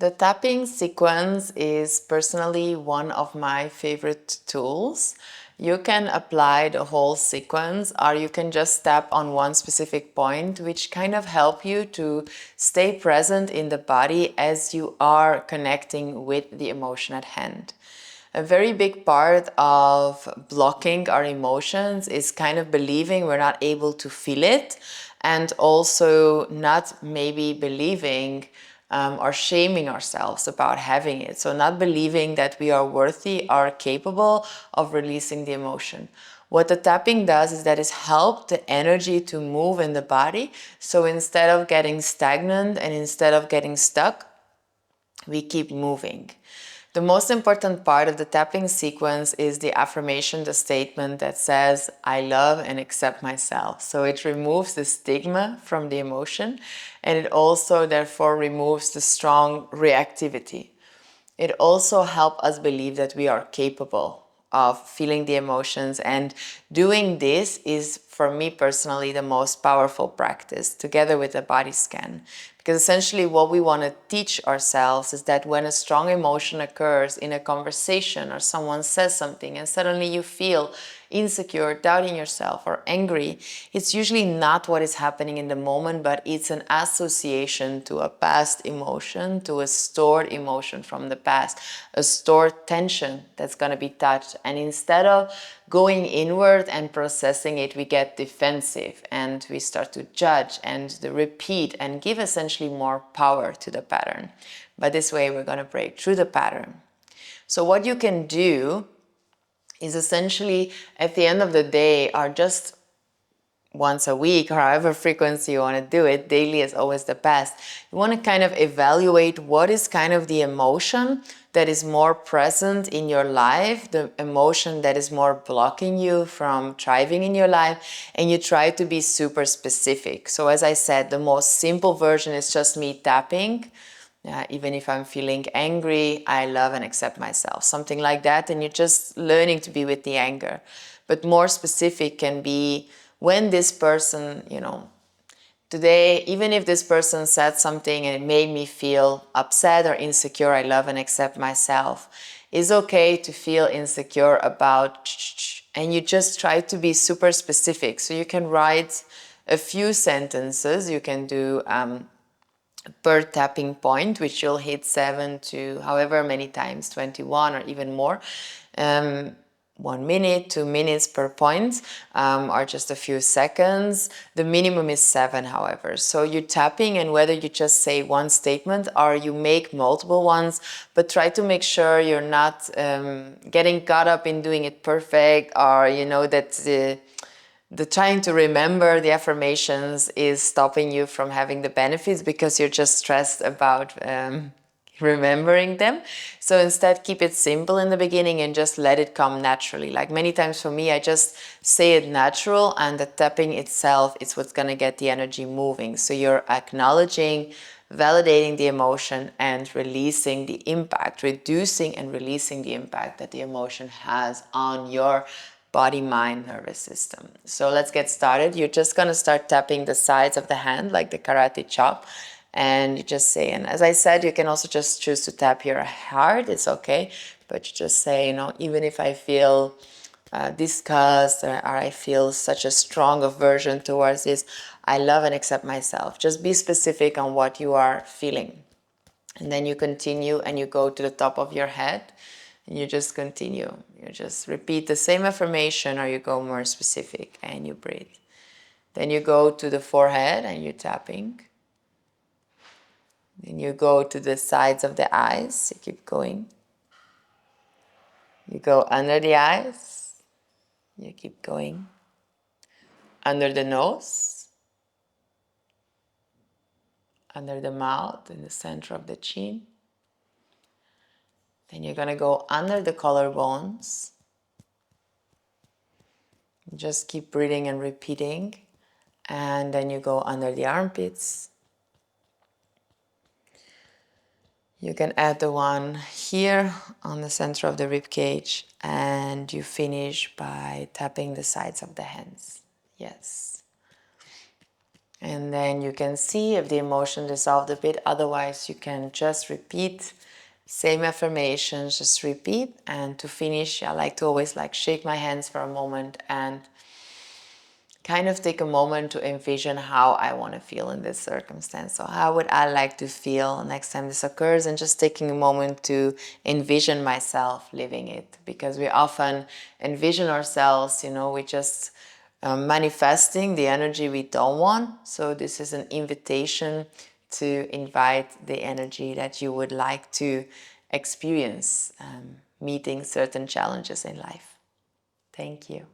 The tapping sequence is personally one of my favorite tools. You can apply the whole sequence, or you can just tap on one specific point, which kind of help you to stay present in the body as you are connecting with the emotion at hand. A very big part of blocking our emotions is kind of believing we're not able to feel it, and also not maybe believing or shaming ourselves about having it. So not believing that we are worthy or capable of releasing the emotion. What the tapping does is that it helps the energy to move in the body. So instead of getting stagnant and instead of getting stuck, we keep moving. The most important part of the tapping sequence is the affirmation, the statement that says, I love and accept myself. So it removes the stigma from the emotion, and it also therefore removes the strong reactivity. It also helps us believe that we are capable of feeling the emotions, and doing this is, for me personally, the most powerful practice, together with a body scan. Because essentially what we want to teach ourselves is that when a strong emotion occurs in a conversation, or someone says something and suddenly you feel insecure, doubting yourself, or angry, it's usually not what is happening in the moment, but it's an association to a past emotion, to a stored emotion from the past, a stored tension that's going to be touched. And instead of going inward and processing it, we get defensive and we start to judge and repeat and give essentially more power to the pattern. But this way we're going to break through the pattern. So what you can do is essentially at the end of the day, or just once a week, or however frequency you want to do it, daily is always the best. You want to kind of evaluate what is kind of the emotion that is more present in your life, the emotion that is more blocking you from thriving in your life, and you try to be super specific. So as I said, the most simple version is just me tapping. Even if I'm feeling angry, I love and accept myself. Something like that, and you're just learning to be with the anger. But more specific can be when this person, today, even if this person said something and it made me feel upset or insecure, I love and accept myself. It's okay to feel insecure about, and you just try to be super specific. So you can write a few sentences. You can do per tapping point, which you'll hit 7 to however many times, 21 or even more. 1 minute, 2 minutes per point, or just a few seconds. The minimum is 7, however. So you're tapping, and whether you just say one statement or you make multiple ones, but try to make sure you're not getting caught up in doing it perfect, or that the trying to remember the affirmations is stopping you from having the benefits because you're just stressed about remembering them. So instead, keep it simple in the beginning and just let it come naturally. Like many times for me, I just say it natural, and the tapping itself is what's going to get the energy moving. So you're acknowledging, validating the emotion, and releasing the impact, reducing and releasing the impact that the emotion has on your body, mind, nervous system. So let's get started. You're just going to start tapping the sides of the hand like the karate chop. And you just say, and as I said, you can also just choose to tap your heart. It's okay. But you just say, even if I feel disgust, or I feel such a strong aversion towards this, I love and accept myself. Just be specific on what you are feeling. And then you continue and you go to the top of your head. And you just continue. You just repeat the same affirmation, or you go more specific and you breathe. Then you go to the forehead and you're tapping. Then you go to the sides of the eyes. You keep going. You go under the eyes. You keep going. Under the nose. Under the mouth, in the center of the chin. Then you're going to go under the collarbones. Just keep breathing and repeating. And then you go under the armpits. You can add the one here on the center of the rib cage, and you finish by tapping the sides of the hands. Yes. And then you can see if the emotion dissolved a bit. Otherwise, you can just repeat same affirmations, just repeat. And to finish, I like to always shake my hands for a moment and kind of take a moment to envision how I want to feel in this circumstance. So how would I like to feel next time this occurs, and just taking a moment to envision myself living it, because we often envision ourselves, we just manifesting the energy we don't want. So this is an invitation to invite the energy that you would like to experience meeting certain challenges in life. Thank you.